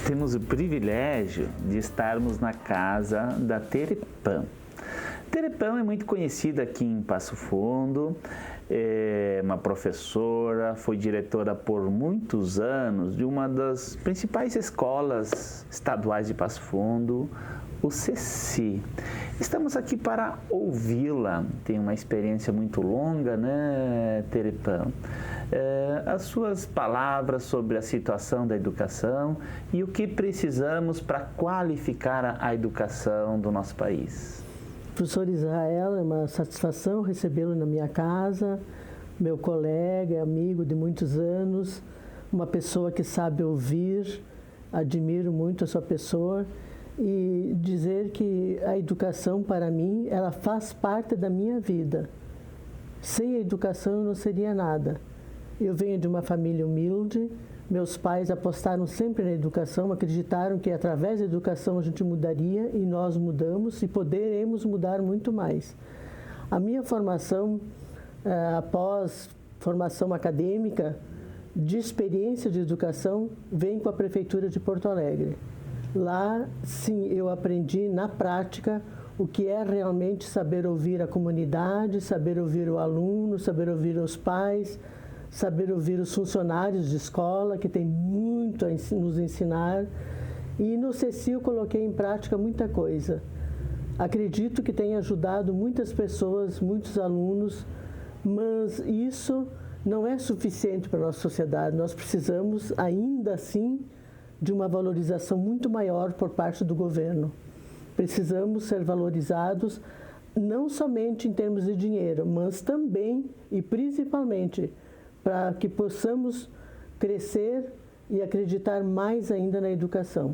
temos o privilégio de estarmos na casa da Tere Pan. Tere Pan é muito conhecida aqui em Passo Fundo, é uma professora, foi diretora por muitos anos de uma das principais escolas estaduais de Passo Fundo, o CECI. Estamos aqui para ouvi-la, tem uma experiência muito longa, né, Tere Pan? As suas palavras sobre a situação da educação e o que precisamos para qualificar a educação do nosso país. Professor Israel, é uma satisfação recebê-lo na minha casa, meu colega, amigo de muitos anos, uma pessoa que sabe ouvir, admiro muito a sua pessoa e dizer que a educação para mim, ela faz parte da minha vida. Sem a educação eu não seria nada. Eu venho de uma família humilde, meus pais apostaram sempre na educação, acreditaram que através da educação a gente mudaria e nós mudamos e poderemos mudar muito mais. A minha formação, após formação acadêmica, de experiência de educação, vem com a Prefeitura de Porto Alegre. Lá, sim, eu aprendi na prática o que é realmente saber ouvir a comunidade, saber ouvir o aluno, saber ouvir os pais, saber ouvir os funcionários de escola, que tem muito a nos ensinar. E no CECI eu coloquei em prática muita coisa. Acredito que tenha ajudado muitas pessoas, muitos alunos, mas isso não é suficiente para a nossa sociedade. Nós precisamos, ainda assim, de uma valorização muito maior por parte do governo. Precisamos ser valorizados não somente em termos de dinheiro, mas também e principalmente para que possamos crescer e acreditar mais ainda na educação.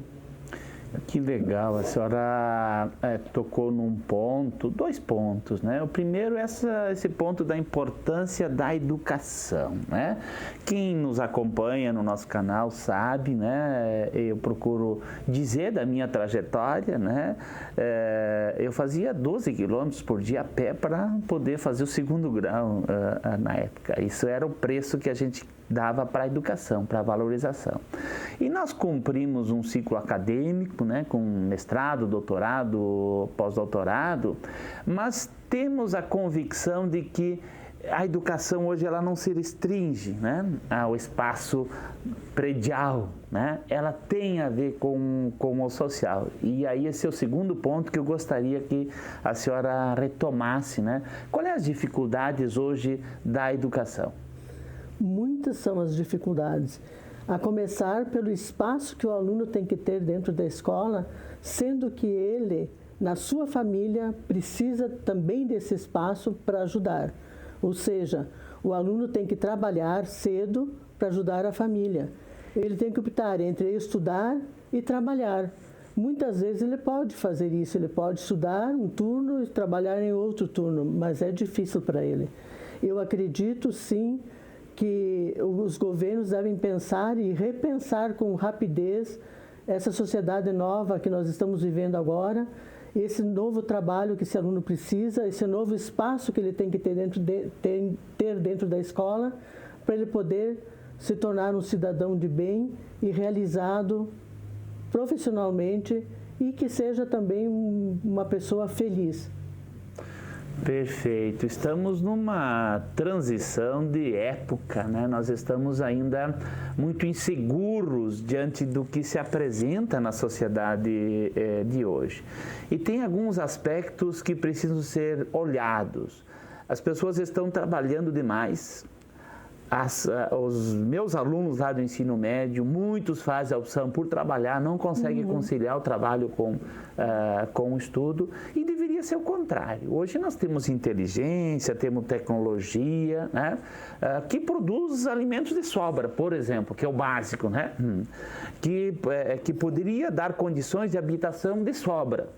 Que legal, a senhora tocou num ponto, dois pontos, né? O primeiro é esse ponto da importância da educação, né? Quem nos acompanha no nosso canal sabe, né? Eu procuro dizer da minha trajetória, né? Eu fazia 12 quilômetros por dia a pé para poder fazer o segundo grau na época. Isso era o preço que a gente dava para a educação, para a valorização. E nós cumprimos um ciclo acadêmico, né, com mestrado, doutorado, pós-doutorado, mas temos a convicção de que a educação hoje ela não se restringe, né, ao espaço predial, né? Ela tem a ver com o social. E aí esse é o segundo ponto que eu gostaria que a senhora retomasse, né? Quais são as dificuldades hoje da educação? Muitas são as dificuldades, a começar pelo espaço que o aluno tem que ter dentro da escola, sendo que ele, na sua família, precisa também desse espaço para ajudar. Ou seja, o aluno tem que trabalhar cedo para ajudar a família. Ele tem que optar entre estudar e trabalhar. Muitas vezes ele pode fazer isso, ele pode estudar um turno e trabalhar em outro turno, mas é difícil para ele. Eu acredito, sim, que os governos devem pensar e repensar com rapidez essa sociedade nova que nós estamos vivendo agora, esse novo trabalho que esse aluno precisa, esse novo espaço que ele tem que ter dentro da escola, para ele poder se tornar um cidadão de bem e realizado profissionalmente e que seja também uma pessoa feliz. Perfeito. Estamos numa transição de época, né? Nós estamos ainda muito inseguros diante do que se apresenta na sociedade de hoje. E tem alguns aspectos que precisam ser olhados. As pessoas estão trabalhando demais. Os meus alunos lá do ensino médio, muitos fazem a opção por trabalhar, não conseguem conciliar o trabalho com o estudo, e deveria ser o contrário. Hoje nós temos inteligência, temos tecnologia, né, que produz alimentos de sobra, por exemplo, que é o básico, né, que poderia dar condições de habitação de sobra.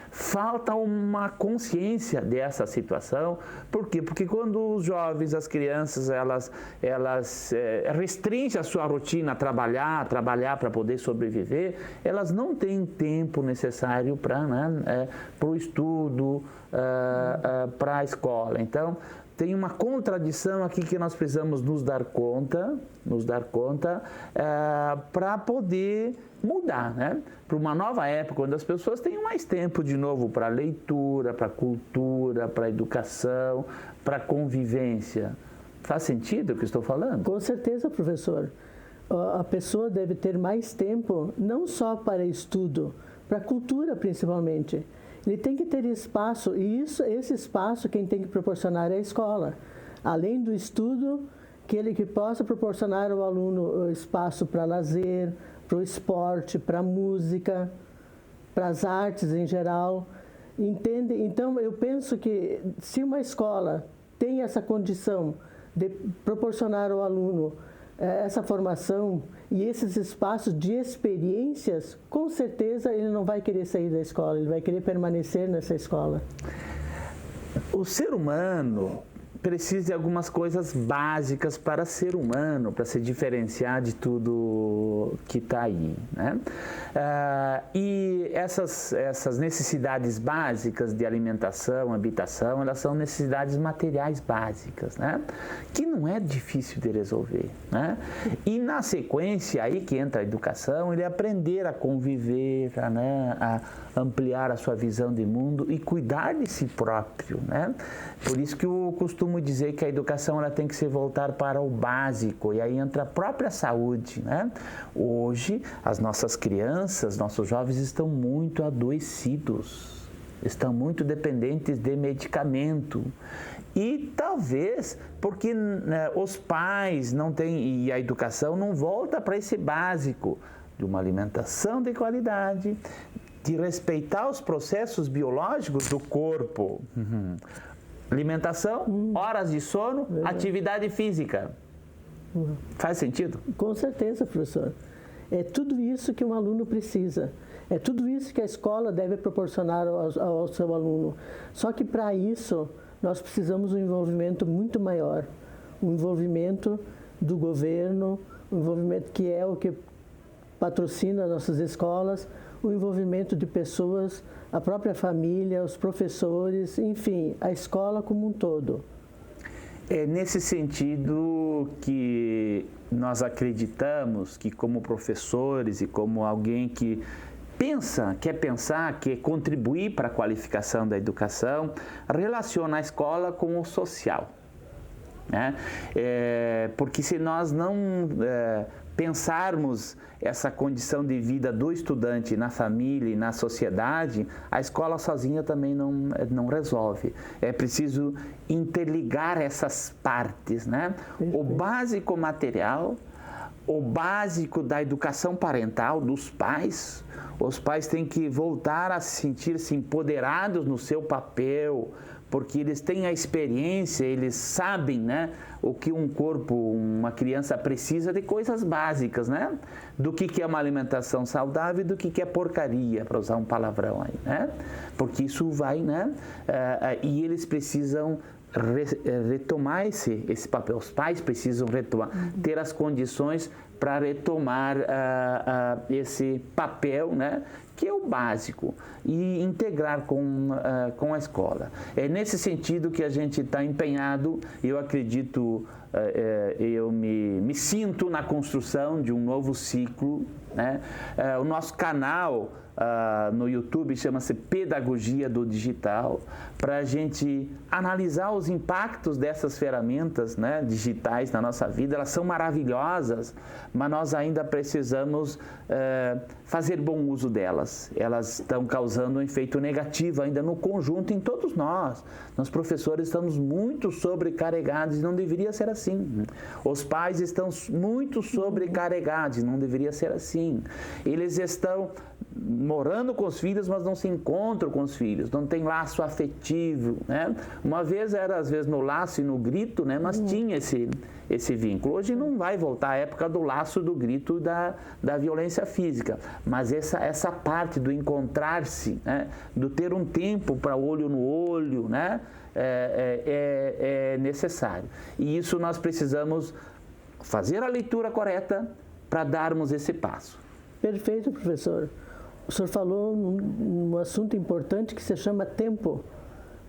Falta uma consciência dessa situação. Por quê? Porque quando os jovens, as crianças, elas restringem a sua rotina a trabalhar para poder sobreviver, elas não têm tempo necessário para o estudo, para a escola. Então, tem uma contradição aqui que nós precisamos nos dar conta para poder mudar, né? Para uma nova época, onde as pessoas tenham mais tempo de novo para leitura, para cultura, para educação, para convivência. Faz sentido o que estou falando? Com certeza, professor. A pessoa deve ter mais tempo, não só para estudo, para cultura principalmente. Ele tem que ter espaço, e esse espaço quem tem que proporcionar é a escola. Além do estudo, que possa proporcionar ao aluno espaço para lazer, para o esporte, para a música, para as artes em geral. Entende? Então, eu penso que se uma escola tem essa condição de proporcionar ao aluno essa formação e esses espaços de experiências, com certeza ele não vai querer sair da escola, ele vai querer permanecer nessa escola. O ser humano precisa de algumas coisas básicas para ser humano, para se diferenciar de tudo que está aí, né? E essas necessidades básicas de alimentação, habitação, elas são necessidades materiais básicas, né? Que não é difícil de resolver, né? E na sequência aí que entra a educação, ele aprender a conviver, né? A ampliar a sua visão de mundo e cuidar de si próprio, né? Por isso que eu costumo dizer que a educação ela tem que se voltar para o básico, e aí entra a própria saúde, né? Hoje, as nossas crianças, nossos jovens estão muito adoecidos, estão muito dependentes de medicamento. E talvez porque, né, os pais não têm, e a educação não volta para esse básico de uma alimentação de qualidade, de respeitar os processos biológicos do corpo. Alimentação, horas de sono, atividade física. Faz sentido? Com certeza, professor. É tudo isso que um aluno precisa. É tudo isso que a escola deve proporcionar ao seu aluno. Só que para isso, nós precisamos de um envolvimento muito maior. Um envolvimento do governo, um envolvimento que é o que patrocina nossas escolas, o envolvimento de pessoas, a própria família, os professores, enfim, a escola como um todo. É nesse sentido que nós acreditamos que, como professores e como alguém que quer contribuir para a qualificação da educação, relaciona a escola com o social, né? Porque se nós não pensarmos essa condição de vida do estudante na família e na sociedade, a escola sozinha também não resolve. É preciso interligar essas partes, né? O básico material, o básico da educação parental, dos pais. Os pais têm que voltar a sentir-se empoderados no seu papel, porque eles têm a experiência, eles sabem, né, o que um corpo, uma criança precisa de coisas básicas, né? Do que é uma alimentação saudável e do que é porcaria, para usar um palavrão aí, né? Porque isso vai, né? E eles precisam retomar esse papel. Os pais precisam retomar, ter as condições para retomar esse papel, né, que é o básico, e integrar com a escola. É nesse sentido que a gente está empenhado. Eu acredito, eu me sinto na construção de um novo ciclo, né? O nosso canal no YouTube chama-se Pedagogia do Digital, para a gente analisar os impactos dessas ferramentas, né, digitais na nossa vida. Elas são maravilhosas, mas nós ainda precisamos fazer bom uso delas. Elas estão causando um efeito negativo ainda no conjunto, em todos nós. Nós, professores, estamos muito sobrecarregados e não deveria ser assim. Os pais estão muito sobrecarregados e não deveria ser assim. Eles estão morando com os filhos, mas não se encontram com os filhos, não tem laço afetivo, né? Uma vez era, às vezes, no laço e no grito, né? Mas tinha esse vínculo. Hoje não vai voltar a época do laço, do grito, da violência física, mas essa parte do encontrar-se, né? Do ter um tempo para olho no olho, né? É necessário. E isso nós precisamos fazer a leitura correta para darmos esse passo. Perfeito, professor. O senhor falou num assunto importante que se chama tempo.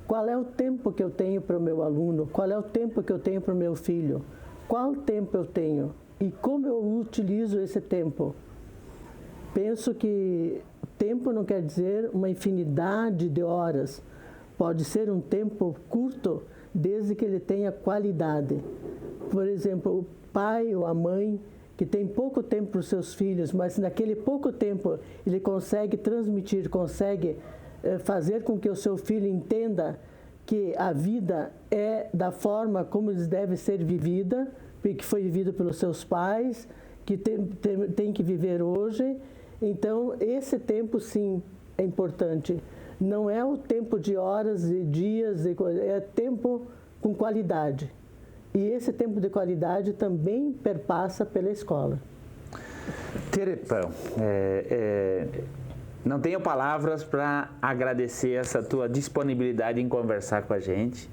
Qual é o tempo que eu tenho para o meu aluno? Qual é o tempo que eu tenho para o meu filho? Qual tempo eu tenho? E como eu utilizo esse tempo? Penso que tempo não quer dizer uma infinidade de horas. Pode ser um tempo curto, desde que ele tenha qualidade. Por exemplo, o pai ou a mãe que tem pouco tempo para os seus filhos, mas naquele pouco tempo ele consegue transmitir, consegue fazer com que o seu filho entenda que a vida é da forma como deve ser vivida, que foi vivida pelos seus pais, que tem que viver hoje. Então, esse tempo, sim, é importante. Não é o tempo de horas e dias, é tempo com qualidade. E esse tempo de qualidade também perpassa pela escola. Terepão, não tenho palavras para agradecer essa tua disponibilidade em conversar com a gente,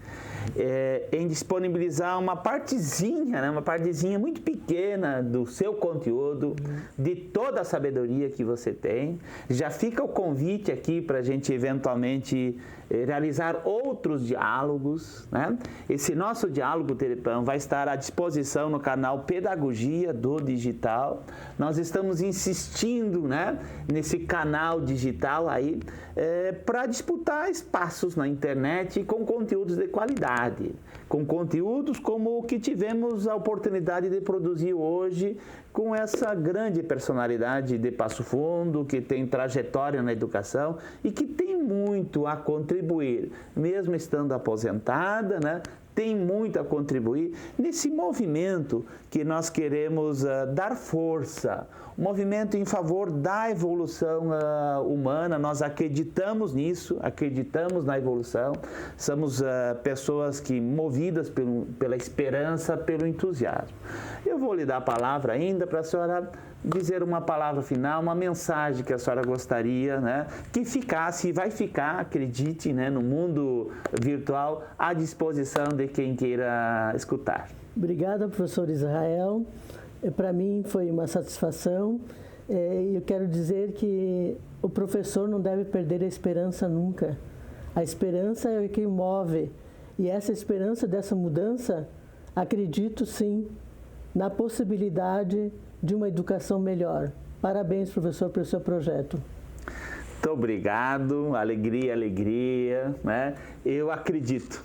em disponibilizar uma partezinha, né, uma partezinha muito pequena do seu conteúdo, de toda a sabedoria que você tem. Já fica o convite aqui para a gente eventualmente realizar outros diálogos, né? Esse nosso diálogo, Terepão, vai estar à disposição no canal Pedagogia do Digital. Nós estamos insistindo, né, nesse canal digital aí para disputar espaços na internet com conteúdos de qualidade, com conteúdos como o que tivemos a oportunidade de produzir hoje com essa grande personalidade de Passo Fundo, que tem trajetória na educação e que tem muito a contribuir, mesmo estando aposentada, né? Tem muito a contribuir nesse movimento que nós queremos dar força, um movimento em favor da evolução humana. Nós acreditamos nisso, acreditamos na evolução, somos pessoas que movidas pela esperança, pelo entusiasmo. Eu vou lhe dar a palavra ainda para a senhora dizer uma palavra final, uma mensagem que a senhora gostaria, né, que ficasse e vai ficar, acredite, né, no mundo virtual, à disposição de quem queira escutar. Obrigada, professor Israel. Para mim foi uma satisfação. Eu quero dizer que o professor não deve perder a esperança nunca. A esperança é o que move. E essa esperança dessa mudança, acredito sim, na possibilidade de uma educação melhor. Parabéns, professor, pelo seu projeto. Muito obrigado, alegria, né? Eu acredito